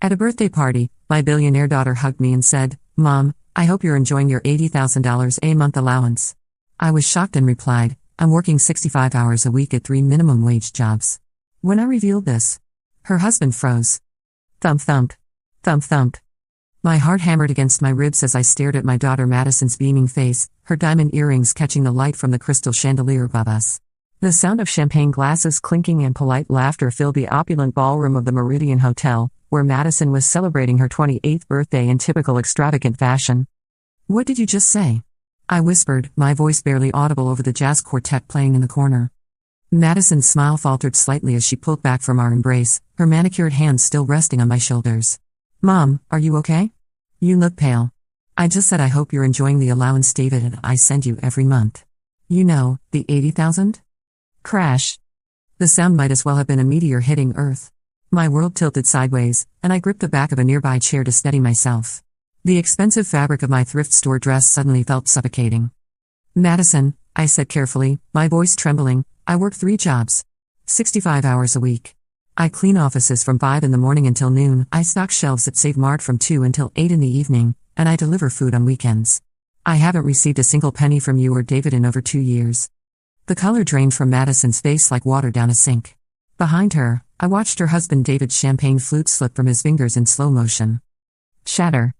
At a birthday party, my billionaire daughter hugged me and said, "Mom, I hope you're enjoying your $80,000 a month allowance." I was shocked and replied, "I'm working 65 hours a week at 3 minimum wage jobs." When I revealed this, her husband froze. Thump thump. Thump thump. My heart hammered against my ribs as I stared at my daughter Madison's beaming face, her diamond earrings catching the light from the crystal chandelier above us. The sound of champagne glasses clinking and polite laughter filled the opulent ballroom of the Meridian Hotel, where Madison was celebrating her 28th birthday in typical extravagant fashion. "What did you just say?" I whispered, my voice barely audible over the jazz quartet playing in the corner. Madison's smile faltered slightly as she pulled back from our embrace, her manicured hands still resting on my shoulders. "Mom, are you okay? You look pale." "I just said I hope you're enjoying the allowance David and I send you every month. You know, the 80,000? Crash. The sound might as well have been a meteor hitting Earth. My world tilted sideways, and I gripped the back of a nearby chair to steady myself. The expensive fabric of my thrift store dress suddenly felt suffocating. "Madison," I said carefully, my voice trembling, "I work 3 jobs. 65 hours a week. I clean offices from 5 in the morning until noon, I stock shelves at Save Mart from 2 until 8 in the evening, and I deliver food on weekends. I haven't received a single penny from you or David in over 2 years." The color drained from Madison's face like water down a sink. Behind her, I watched her husband David's champagne flute slip from his fingers in slow motion. Shatter.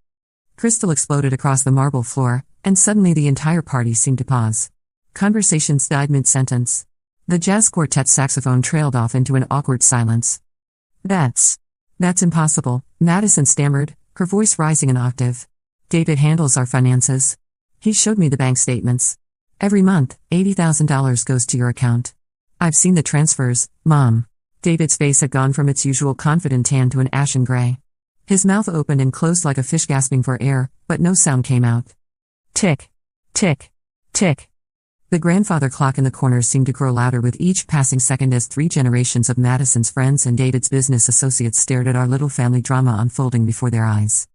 Crystal exploded across the marble floor, and suddenly the entire party seemed to pause. Conversations died mid-sentence. The jazz quartet saxophone trailed off into an awkward silence. That's impossible," Madison stammered, her voice rising an octave. "David handles our finances. He showed me the bank statements. Every month, $80,000 goes to your account. I've seen the transfers, Mom." David's face had gone from its usual confident tan to an ashen gray. His mouth opened and closed like a fish gasping for air, but no sound came out. Tick, tick, tick. The grandfather clock in the corner seemed to grow louder with each passing second as 3 generations of Madison's friends and David's business associates stared at our little family drama unfolding before their eyes.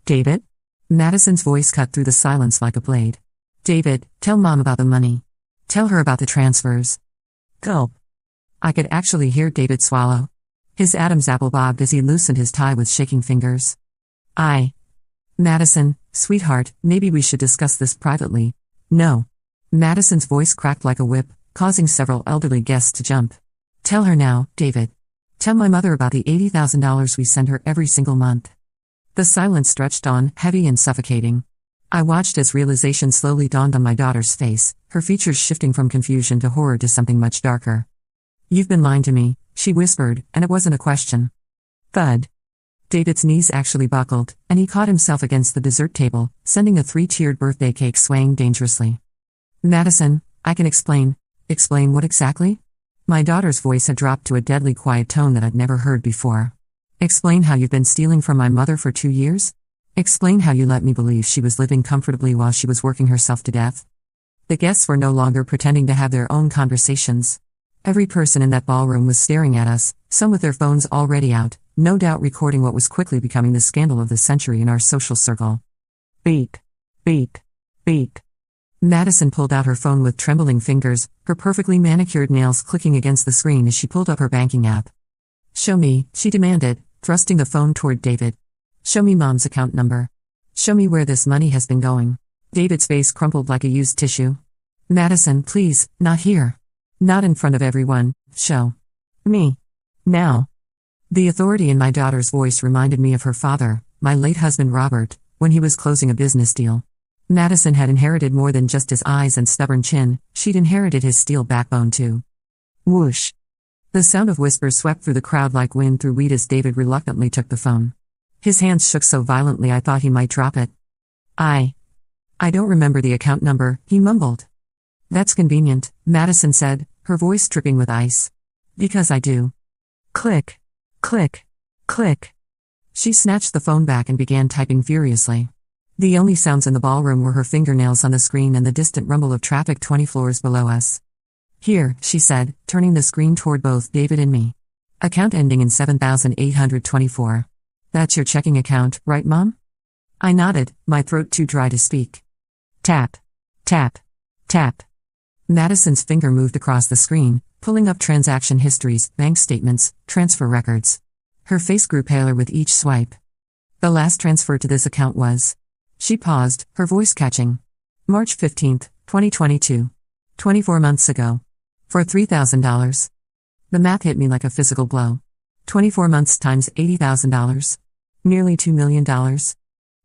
"David?" Madison's voice cut through the silence like a blade. "David, tell Mom about the money. Tell her about the transfers." Gulp. I could actually hear David swallow. His Adam's apple bobbed as he loosened his tie with shaking fingers. Madison, sweetheart, maybe we should discuss this privately." "No." Madison's voice cracked like a whip, causing several elderly guests to jump. "Tell her now, David. Tell my mother about the $80,000 we send her every single month." The silence stretched on, heavy and suffocating. I watched as realization slowly dawned on my daughter's face, her features shifting from confusion to horror to something much darker. "You've been lying to me," she whispered, and it wasn't a question. Thud. David's knees actually buckled, and he caught himself against the dessert table, sending a 3-tiered birthday cake swaying dangerously. "Madison, I can explain." "Explain what exactly?" My daughter's voice had dropped to a deadly quiet tone that I'd never heard before. "Explain how you've been stealing from my mother for 2 years? Explain how you let me believe she was living comfortably while she was working herself to death." The guests were no longer pretending to have their own conversations. Every person in that ballroom was staring at us, some with their phones already out, no doubt recording what was quickly becoming the scandal of the century in our social circle. Beep. Beep. Beep. Madison pulled out her phone with trembling fingers, her perfectly manicured nails clicking against the screen as she pulled up her banking app. "Show me," she demanded, thrusting the phone toward David. "Show me Mom's account number. Show me where this money has been going." David's face crumpled like a used tissue. "Madison, please, not here. Not in front of everyone. Show me. Now." The authority in my daughter's voice reminded me of her father, my late husband Robert, when he was closing a business deal. Madison had inherited more than just his eyes and stubborn chin, she'd inherited his steel backbone too. Whoosh. The sound of whispers swept through the crowd like wind through wheat as David reluctantly took the phone. His hands shook so violently I thought he might drop it. I don't remember the account number," he mumbled. "That's convenient," Madison said, her voice dripping with ice. "Because I do." Click. Click. Click. She snatched the phone back and began typing furiously. The only sounds in the ballroom were her fingernails on the screen and the distant rumble of traffic 20 floors below us. "Here," she said, turning the screen toward both David and me. "Account ending in 7824. That's your checking account, right, Mom?" I nodded, my throat too dry to speak. Tap. Tap. Tap. Madison's finger moved across the screen, pulling up transaction histories, bank statements, transfer records. Her face grew paler with each swipe. The last transfer to this account was. She paused, her voice catching. March 15th, 2022. 24 months ago. For $3,000. The math hit me like a physical blow. 24 months times $80,000. Nearly $2 million.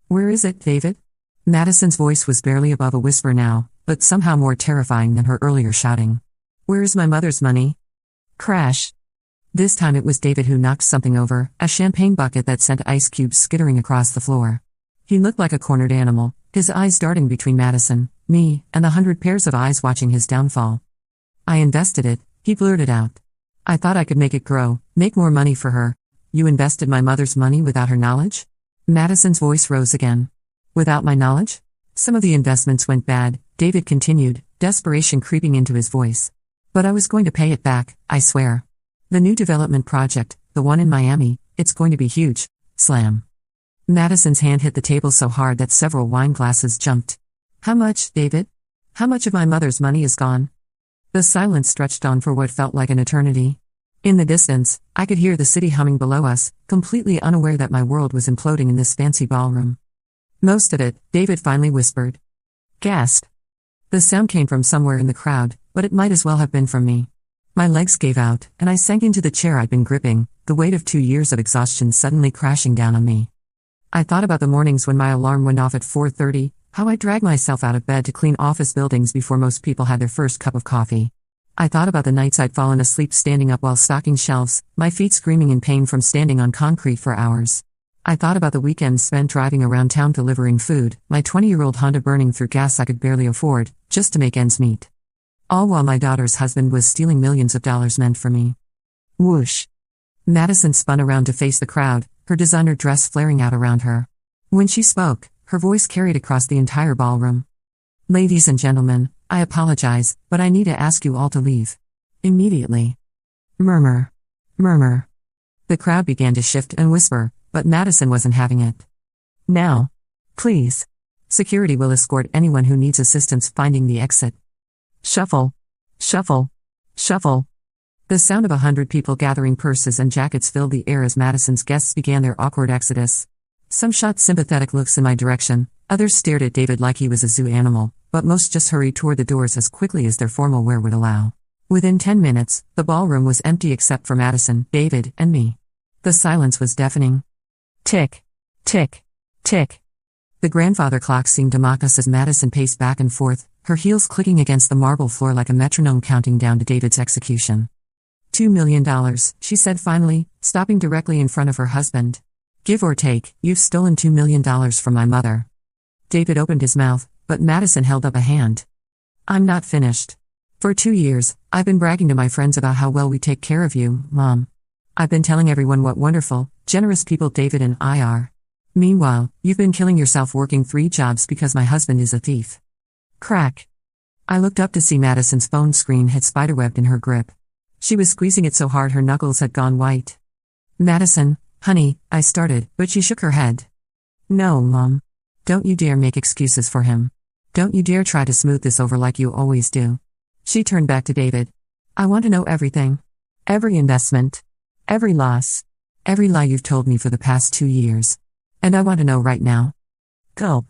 Where is it, David? Madison's voice was barely above a whisper now, but somehow more terrifying than her earlier shouting. Where is my mother's money? Crash. This time it was David who knocked something over, a champagne bucket that sent ice cubes skittering across the floor. He looked like a cornered animal, his eyes darting between Madison, me, and the 100 pairs of eyes watching his downfall. I invested it, he blurted out. I thought I could make it grow, make more money for her. You invested my mother's money without her knowledge? Madison's voice rose again. Without my knowledge? Some of the investments went bad, David continued, desperation creeping into his voice. But I was going to pay it back, I swear. The new development project, the one in Miami, it's going to be huge. Slam. Madison's hand hit the table so hard that several wine glasses jumped. How much, David? How much of my mother's money is gone? The silence stretched on for what felt like an eternity. In the distance, I could hear the city humming below us, completely unaware that my world was imploding in this fancy ballroom. Most of it, David finally whispered. Gasp. The sound came from somewhere in the crowd, but it might as well have been from me. My legs gave out, and I sank into the chair I'd been gripping, the weight of 2 years of exhaustion suddenly crashing down on me. I thought about the mornings when my alarm went off at 4:30, how I dragged myself out of bed to clean office buildings before most people had their first cup of coffee. I thought about the nights I'd fallen asleep standing up while stocking shelves, my feet screaming in pain from standing on concrete for hours. I thought about the weekends spent driving around town delivering food, my 20-year-old Honda burning through gas I could barely afford, just to make ends meet. All while my daughter's husband was stealing millions of dollars meant for me. Whoosh. Madison spun around to face the crowd, her designer dress flaring out around her. When she spoke, her voice carried across the entire ballroom. Ladies and gentlemen, I apologize, but I need to ask you all to leave. Immediately. Murmur. Murmur. The crowd began to shift and whisper, but Madison wasn't having it. Now. Please. Security will escort anyone who needs assistance finding the exit. Shuffle. Shuffle. Shuffle. The sound of 100 people gathering purses and jackets filled the air as Madison's guests began their awkward exodus. Some shot sympathetic looks in my direction, others stared at David like he was a zoo animal, but most just hurried toward the doors as quickly as their formal wear would allow. Within 10 minutes, the ballroom was empty except for Madison, David, and me. The silence was deafening. Tick. Tick. Tick. The grandfather clock seemed to mock us as Madison paced back and forth, her heels clicking against the marble floor like a metronome counting down to David's execution. $2 million, she said finally, stopping directly in front of her husband. Give or take, you've stolen $2 million from my mother. David opened his mouth, but Madison held up a hand. I'm not finished. For 2 years, I've been bragging to my friends about how well we take care of you, Mom. I've been telling everyone what wonderful, generous people David and I are. Meanwhile, you've been killing yourself working 3 jobs because my husband is a thief. Crack. I looked up to see Madison's phone screen had spiderwebbed in her grip. She was squeezing it so hard her knuckles had gone white. Madison, honey, I started, but she shook her head. No, Mom. Don't you dare make excuses for him. Don't you dare try to smooth this over like you always do. She turned back to David. I want to know everything. Every investment. Every loss. Every lie you've told me for the past 2 years. And I want to know right now. Gulp.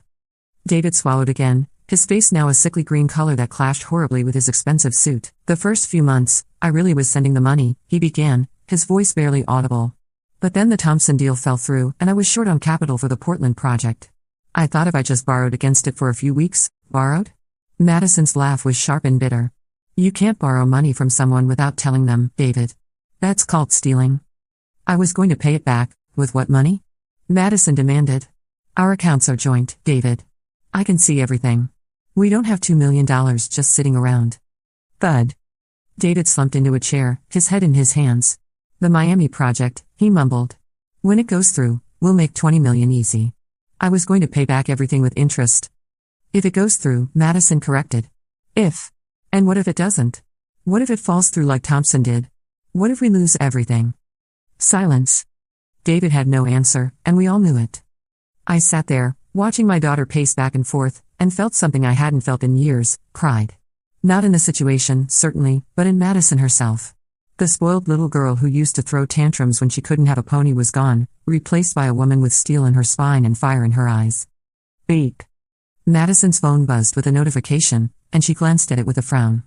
David swallowed again, his face now a sickly green color that clashed horribly with his expensive suit. The first few months, I really was sending the money, he began, his voice barely audible. But then the Thompson deal fell through and I was short on capital for the Portland project. I thought if I just borrowed against it for a few weeks, borrowed? Madison's laugh was sharp and bitter. You can't borrow money from someone without telling them, David. That's called stealing. I was going to pay it back, with what money? Madison demanded. Our accounts are joint, David. I can see everything. We don't have $2 million just sitting around. Thud. David slumped into a chair, his head in his hands. The Miami project, he mumbled. When it goes through, we'll make $20 million easy. I was going to pay back everything with interest. If it goes through, Madison corrected. If. And what if it doesn't? What if it falls through like Thompson did? What if we lose everything? Silence. David had no answer, and we all knew it. I sat there, watching my daughter pace back and forth, and felt something I hadn't felt in years, pride. Not in the situation, certainly, but in Madison herself. The spoiled little girl who used to throw tantrums when she couldn't have a pony was gone, replaced by a woman with steel in her spine and fire in her eyes. Beep. Madison's phone buzzed with a notification, and she glanced at it with a frown.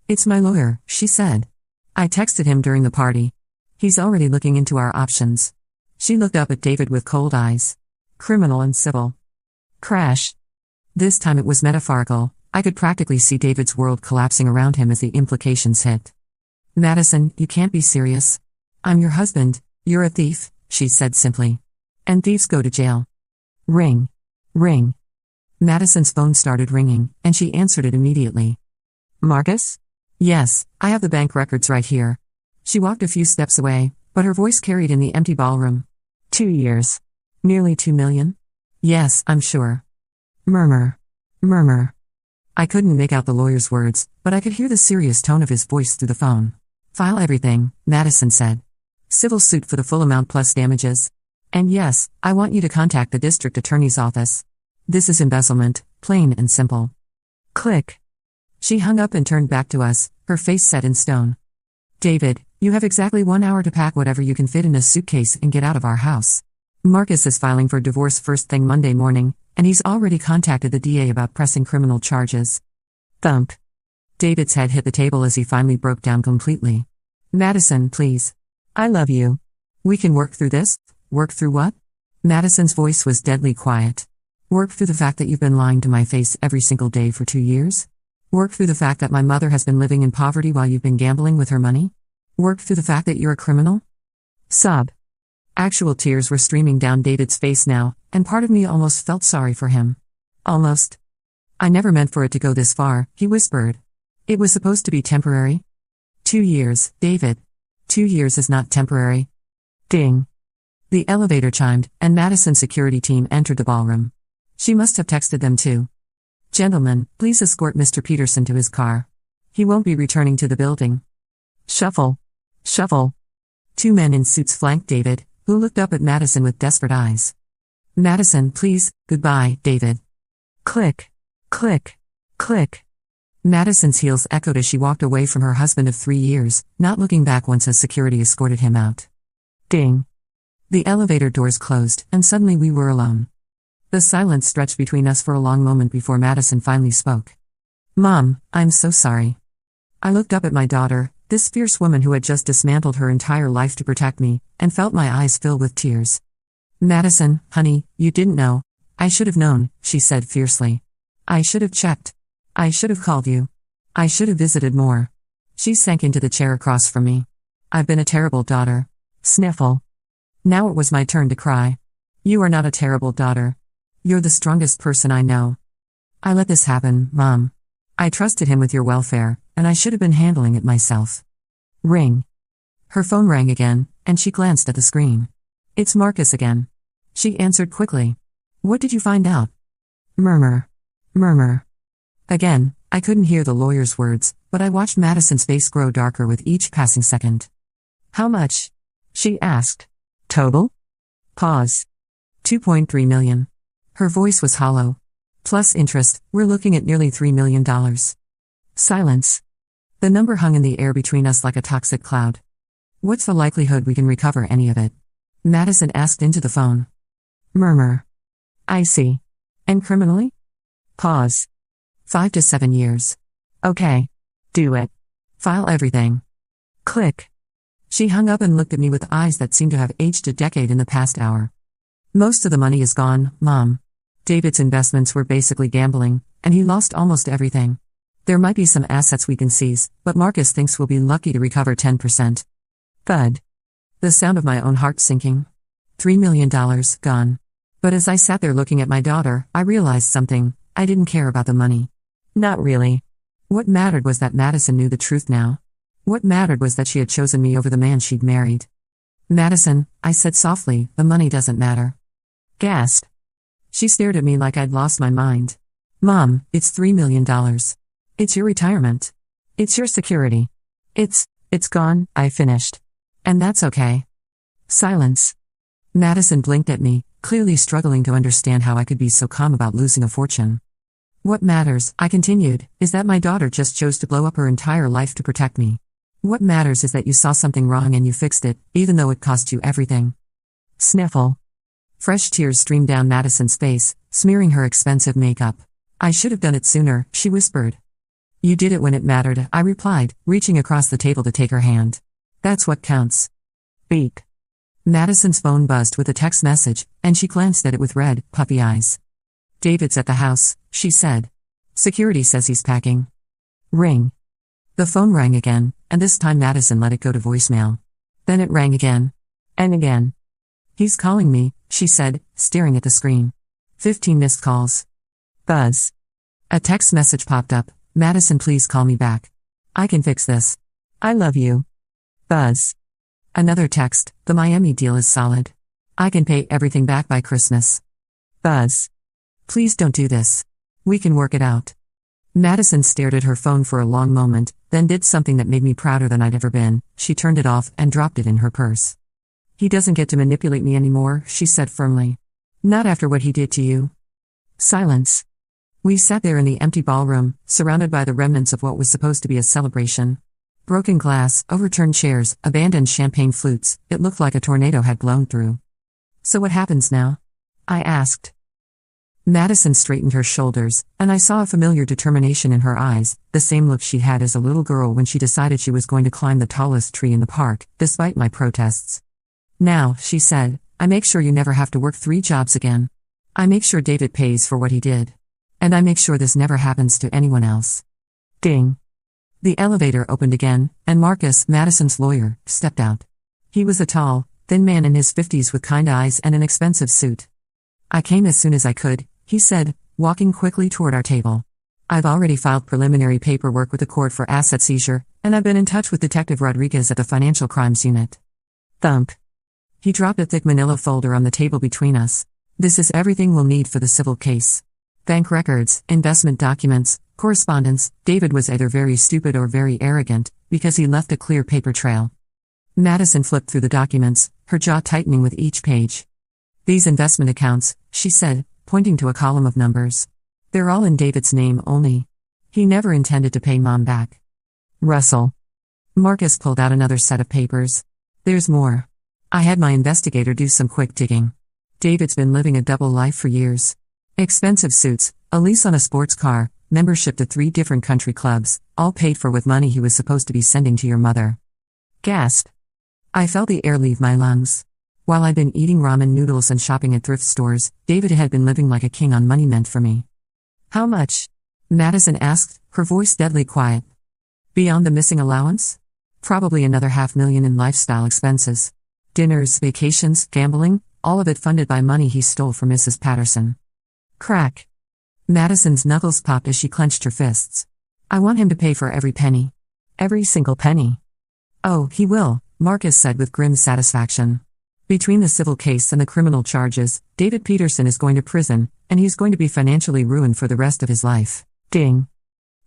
"It's my lawyer," she said. "I texted him during the party. He's already looking into our options." She looked up at David with cold eyes. Criminal and civil. Crash. This time it was metaphorical. I could practically see David's world collapsing around him as the implications hit. "Madison, you can't be serious. I'm your husband, you're a thief," she said simply. "And thieves go to jail." Ring. Ring. Madison's phone started ringing, and she answered it immediately. "Marcus?" "Yes, I have the bank records right here." She walked a few steps away, but her voice carried in the empty ballroom. 2 years. Nearly 2 million? "Yes, I'm sure." Murmur. Murmur. I couldn't make out the lawyer's words, but I could hear the serious tone of his voice through the phone. "File everything," Madison said. "Civil suit for the full amount plus damages. And yes, I want you to contact the district attorney's office. This is embezzlement, plain and simple." Click. She hung up and turned back to us, her face set in stone. "David, you have exactly 1 hour to pack whatever you can fit in a suitcase and get out of our house. Marcus is filing for divorce first thing Monday morning, and he's already contacted the DA about pressing criminal charges." Thump. David's head hit the table as he finally broke down completely. "Madison, please. I love you. We can work through this." "Work through what?" Madison's voice was deadly quiet. "Work through the fact that you've been lying to my face every single day for 2 years? Work through the fact that my mother has been living in poverty while you've been gambling with her money? Work through the fact that you're a criminal?" Sob. Actual tears were streaming down David's face now, and part of me almost felt sorry for him. Almost. "I never meant for it to go this far," he whispered. "It was supposed to be temporary." 2 years, David. 2 years is not temporary. Ding. The elevator chimed, and Madison's security team entered the ballroom. She must have texted them too. "Gentlemen, please escort Mr. Peterson to his car. He won't be returning to the building." Shuffle. Shuffle. 2 men in suits flanked David, who looked up at Madison with desperate eyes. "Madison, please, goodbye, David." Click. Click. Click. Madison's heels echoed as she walked away from her husband of 3 years, not looking back once as security escorted him out. Ding. The elevator doors closed, and suddenly we were alone. The silence stretched between us for a long moment before Madison finally spoke. "Mom, I'm so sorry." I looked up at my daughter, this fierce woman who had just dismantled her entire life to protect me, and felt my eyes fill with tears. "Madison, honey, you didn't know. I should have known," she said fiercely. "I should have checked. I should have called you. I should have visited more." She sank into the chair across from me. "I've been a terrible daughter." Sniffle. Now it was my turn to cry. "You are not a terrible daughter. You're the strongest person I know. I let this happen, Mom. I trusted him with your welfare, and I should have been handling it myself." Ring. Her phone rang again, and she glanced at the screen. "It's Marcus again." She answered quickly. "What did you find out?" Murmur. Murmur. Again, I couldn't hear the lawyer's words, but I watched Madison's face grow darker with each passing second. "How much?" she asked. "Total?" Pause. 2.3 million. Her voice was hollow. "Plus interest, we're looking at nearly $3 million. Silence. The number hung in the air between us like a toxic cloud. "What's the likelihood we can recover any of it?" Madison asked into the phone. Murmur. "I see. And criminally?" Pause. 5 to 7 years. "Okay. Do it. File everything." Click. She hung up and looked at me with eyes that seemed to have aged a decade in the past hour. "Most of the money is gone, Mom. David's investments were basically gambling, and he lost almost everything. There might be some assets we can seize, but Marcus thinks we'll be lucky to recover 10%. Thud. The sound of my own heart sinking. $3 million gone. But as I sat there looking at my daughter, I realized something. I didn't care about the money. Not really. What mattered was that Madison knew the truth now. What mattered was that she had chosen me over the man she'd married. "Madison," I said softly, "the money doesn't matter." Gasp. She stared at me like I'd lost my mind. "Mom, it's $3 million. It's your retirement. It's your security. It's gone," I finished. "And that's okay." Silence. Madison blinked at me, clearly struggling to understand how I could be so calm about losing a fortune. "What matters," I continued, "is that my daughter just chose to blow up her entire life to protect me. What matters is that you saw something wrong and you fixed it, even though it cost you everything. Sniffle. Fresh tears streamed down Madison's face, smearing her expensive makeup. I should have done it sooner, she whispered. You did it when it mattered, I replied, reaching across the table to take her hand. That's what counts. Beep. Madison's phone buzzed with a text message, and she glanced at it with red, puppy eyes. David's at the house, she said. Security says he's packing. Ring. The phone rang again, and this time Madison let it go to voicemail. Then it rang again. And again. He's calling me, she said, staring at the screen. 15 missed calls. Buzz. A text message popped up. Madison, please call me back. I can fix this. I love you. Buzz. Another text, the Miami deal is solid. I can pay everything back by Christmas. Buzz. Please don't do this. We can work it out. Madison stared at her phone for a long moment, then did something that made me prouder than I'd ever been. She turned it off and dropped it in her purse. He doesn't get to manipulate me anymore, she said firmly. Not after what he did to you. Silence. We sat there in the empty ballroom, surrounded by the remnants of what was supposed to be a celebration. Broken glass, overturned chairs, abandoned champagne flutes. It looked like a tornado had blown through. So what happens now? I asked. Madison straightened her shoulders, and I saw a familiar determination in her eyes, the same look she'd had as a little girl when she decided she was going to climb the tallest tree in the park, despite my protests. Now, she said, I make sure you never have to work 3 jobs again. I make sure David pays for what he did. And I make sure this never happens to anyone else. Ding. The elevator opened again, and Marcus, Madison's lawyer, stepped out. He was a tall, thin man in his 50s with kind eyes and an expensive suit. I came as soon as I could, he said, walking quickly toward our table. I've already filed preliminary paperwork with the court for asset seizure, and I've been in touch with Detective Rodriguez at the Financial Crimes Unit. Thump. He dropped a thick manila folder on the table between us. This is everything we'll need for the civil case. Bank records, investment documents, correspondence. David was either very stupid or very arrogant, because he left a clear paper trail. Madison flipped through the documents, her jaw tightening with each page. These investment accounts, she said, pointing to a column of numbers. They're all in David's name only. He never intended to pay Mom back. Russell. Marcus pulled out another set of papers. There's more. I had my investigator do some quick digging. David's been living a double life for years. Expensive suits, a lease on a sports car, membership to 3 different country clubs, all paid for with money he was supposed to be sending to your mother. Gasp. I felt the air leave my lungs. While I'd been eating ramen noodles and shopping at thrift stores, David had been living like a king on money meant for me. How much? Madison asked, her voice deadly quiet. Beyond the missing allowance? Probably another $500,000 in lifestyle expenses. Dinners, vacations, gambling, all of it funded by money he stole from Mrs. Patterson. Crack. Madison's knuckles popped as she clenched her fists. I want him to pay for every penny. Every single penny. Oh, he will, Marcus said with grim satisfaction. Between the civil case and the criminal charges, David Peterson is going to prison, and he's going to be financially ruined for the rest of his life. Ding.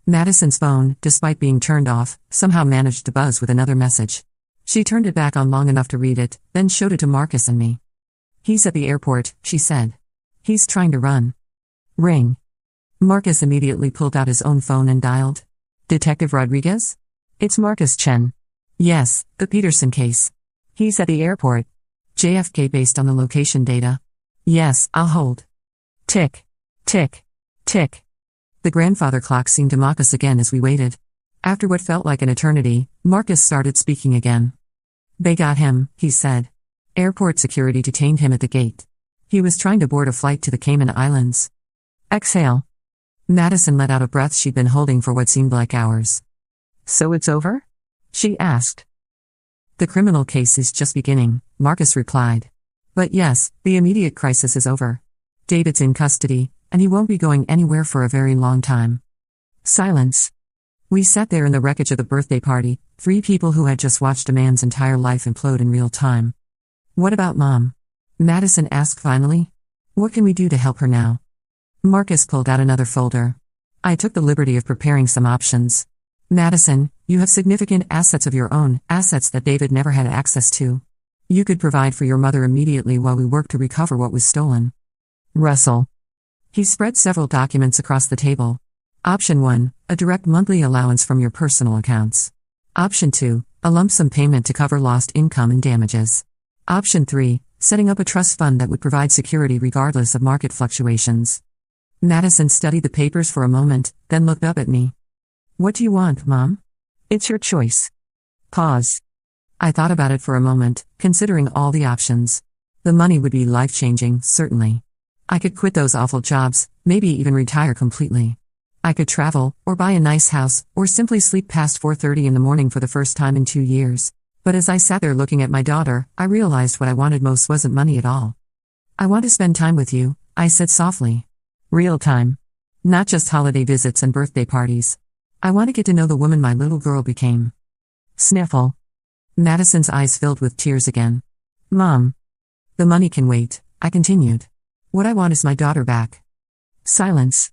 Madison's phone, despite being turned off, somehow managed to buzz with another message. She turned it back on long enough to read it, then showed it to Marcus and me. He's at the airport, she said. He's trying to run. Ring. Marcus immediately pulled out his own phone and dialed. Detective Rodriguez? It's Marcus Chen. Yes, the Peterson case. He's at the airport. JFK based on the location data. Yes, I'll hold. Tick. Tick. Tick. The grandfather clock seemed to mock us again as we waited. After what felt like an eternity, Marcus started speaking again. They got him, he said. Airport security detained him at the gate. He was trying to board a flight to the Cayman Islands. Exhale. Madison let out a breath she'd been holding for what seemed like hours. So it's over? She asked. The criminal case is just beginning, Marcus replied. But yes, the immediate crisis is over. David's in custody, and he won't be going anywhere for a very long time. Silence. We sat there in the wreckage of the birthday party, 3 people who had just watched a man's entire life implode in real time. What about Mom? Madison asked finally. What can we do to help her now? Marcus pulled out another folder. I took the liberty of preparing some options. Madison, you have significant assets of your own, assets that David never had access to. You could provide for your mother immediately while we work to recover what was stolen. Russell. He spread several documents across the table. Option 1, a direct monthly allowance from your personal accounts. Option 2, a lump sum payment to cover lost income and damages. Option 3, setting up a trust fund that would provide security regardless of market fluctuations. Madison studied the papers for a moment, then looked up at me. What do you want, Mom? It's your choice. Pause. I thought about it for a moment, considering all the options. The money would be life-changing, certainly. I could quit those awful jobs, maybe even retire completely. I could travel, or buy a nice house, or simply sleep past 4:30 in the morning for the first time in 2 years. But as I sat there looking at my daughter, I realized what I wanted most wasn't money at all. I want to spend time with you, I said softly. Real time. Not just holiday visits and birthday parties. I want to get to know the woman my little girl became. Sniffle. Madison's eyes filled with tears again. Mom. The money can wait, I continued. What I want is my daughter back. Silence.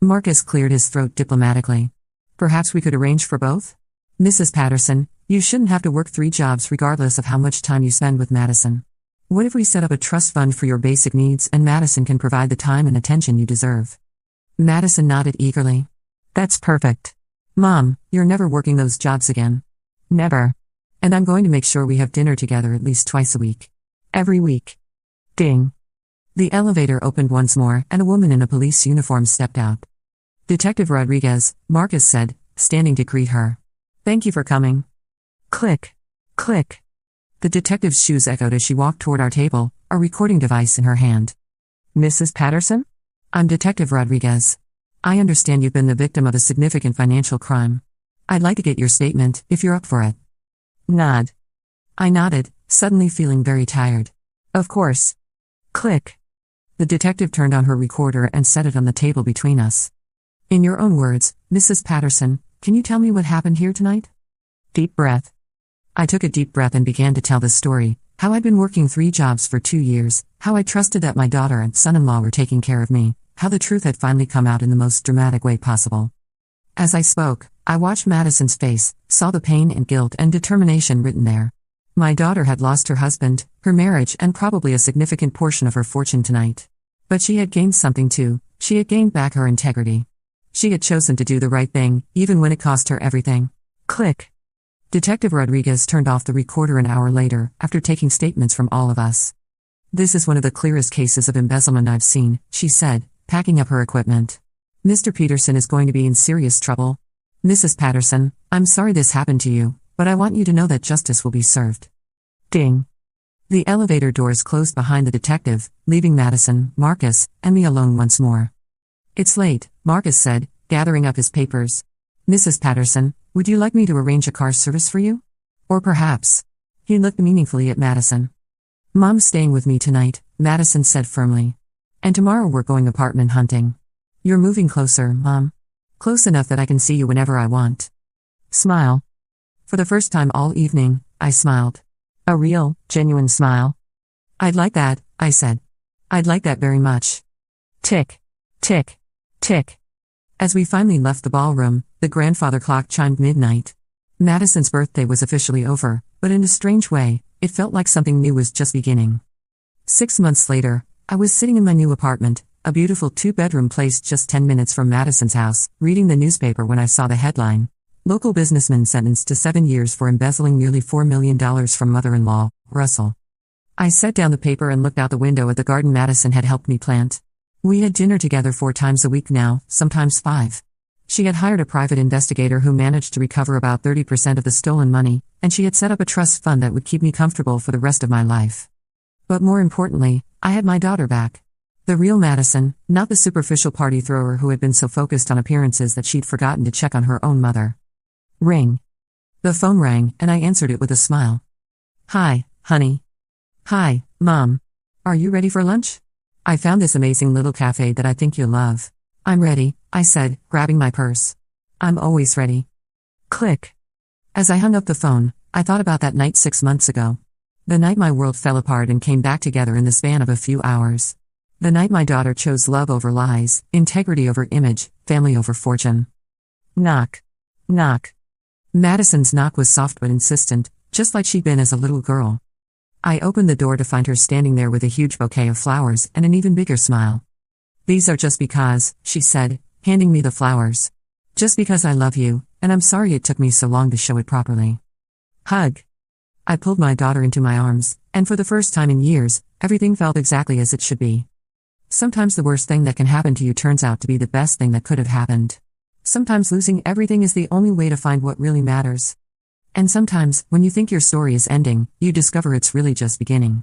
Marcus cleared his throat diplomatically. Perhaps we could arrange for both? Mrs. Patterson, you shouldn't have to work 3 jobs regardless of how much time you spend with Madison. What if we set up a trust fund for your basic needs and Madison can provide the time and attention you deserve? Madison nodded eagerly. That's perfect. Mom, you're never working those jobs again. Never. And I'm going to make sure we have dinner together at least twice a week. Every week. Ding. The elevator opened once more and a woman in a police uniform stepped out. Detective Rodriguez, Marcus said, standing to greet her. Thank you for coming. Click. Click. The detective's shoes echoed as she walked toward our table, a recording device in her hand. Mrs. Patterson? I'm Detective Rodriguez. I understand you've been the victim of a significant financial crime. I'd like to get your statement, if you're up for it. Nod. I nodded, suddenly feeling very tired. Of course. Click. The detective turned on her recorder and set it on the table between us. In your own words, Mrs. Patterson, can you tell me what happened here tonight? Deep breath. I took a deep breath and began to tell the story, how I'd been working 3 jobs for 2 years, how I trusted that my daughter and son-in-law were taking care of me, how the truth had finally come out in the most dramatic way possible. As I spoke, I watched Madison's face, saw the pain and guilt and determination written there. My daughter had lost her husband, her marriage and probably a significant portion of her fortune tonight. But she had gained something too, she had gained back her integrity. She had chosen to do the right thing, even when it cost her everything. Click. Detective Rodriguez turned off the recorder an hour later, after taking statements from all of us. This is one of the clearest cases of embezzlement I've seen, she said, packing up her equipment. Mr. Peterson is going to be in serious trouble. Mrs. Patterson, I'm sorry this happened to you, but I want you to know that justice will be served. Ding. The elevator doors closed behind the detective, leaving Madison, Marcus, and me alone once more. It's late, Marcus said, gathering up his papers. Mrs. Patterson, would you like me to arrange a car service for you? Or perhaps. He looked meaningfully at Madison. Mom's staying with me tonight, Madison said firmly. And tomorrow we're going apartment hunting. You're moving closer, Mom. Close enough that I can see you whenever I want. Smile. For the first time all evening, I smiled. A real, genuine smile. I'd like that, I said. I'd like that very much. Tick. Tick. Tick. As we finally left the ballroom, the grandfather clock chimed midnight. Madison's birthday was officially over, but in a strange way, it felt like something new was just beginning. 6 months later, I was sitting in my new apartment, a beautiful 2-bedroom place just 10 minutes from Madison's house, reading the newspaper when I saw the headline. Local businessman sentenced to 7 years for embezzling nearly $4 million from mother-in-law, Russell. I set down the paper and looked out the window at the garden Madison had helped me plant. We had dinner together 4 times a week now, sometimes 5. She had hired a private investigator who managed to recover about 30% of the stolen money, and she had set up a trust fund that would keep me comfortable for the rest of my life. But more importantly, I had my daughter back. The real Madison, not the superficial party thrower who had been so focused on appearances that she'd forgotten to check on her own mother. Ring. The phone rang, and I answered it with a smile. Hi, honey. Hi, Mom. Are you ready for lunch? I found this amazing little cafe that I think you'll love. I'm ready, I said, grabbing my purse. I'm always ready. Click. As I hung up the phone, I thought about that night 6 months ago. The night my world fell apart and came back together in the span of a few hours. The night my daughter chose love over lies, integrity over image, family over fortune. Knock. Knock. Madison's knock was soft but insistent, just like she'd been as a little girl. I opened the door to find her standing there with a huge bouquet of flowers and an even bigger smile. These are just because, she said, handing me the flowers. Just because I love you, and I'm sorry it took me so long to show it properly. Hug. I pulled my daughter into my arms, and for the first time in years, everything felt exactly as it should be. Sometimes the worst thing that can happen to you turns out to be the best thing that could have happened. Sometimes losing everything is the only way to find what really matters. And sometimes, when you think your story is ending, you discover it's really just beginning.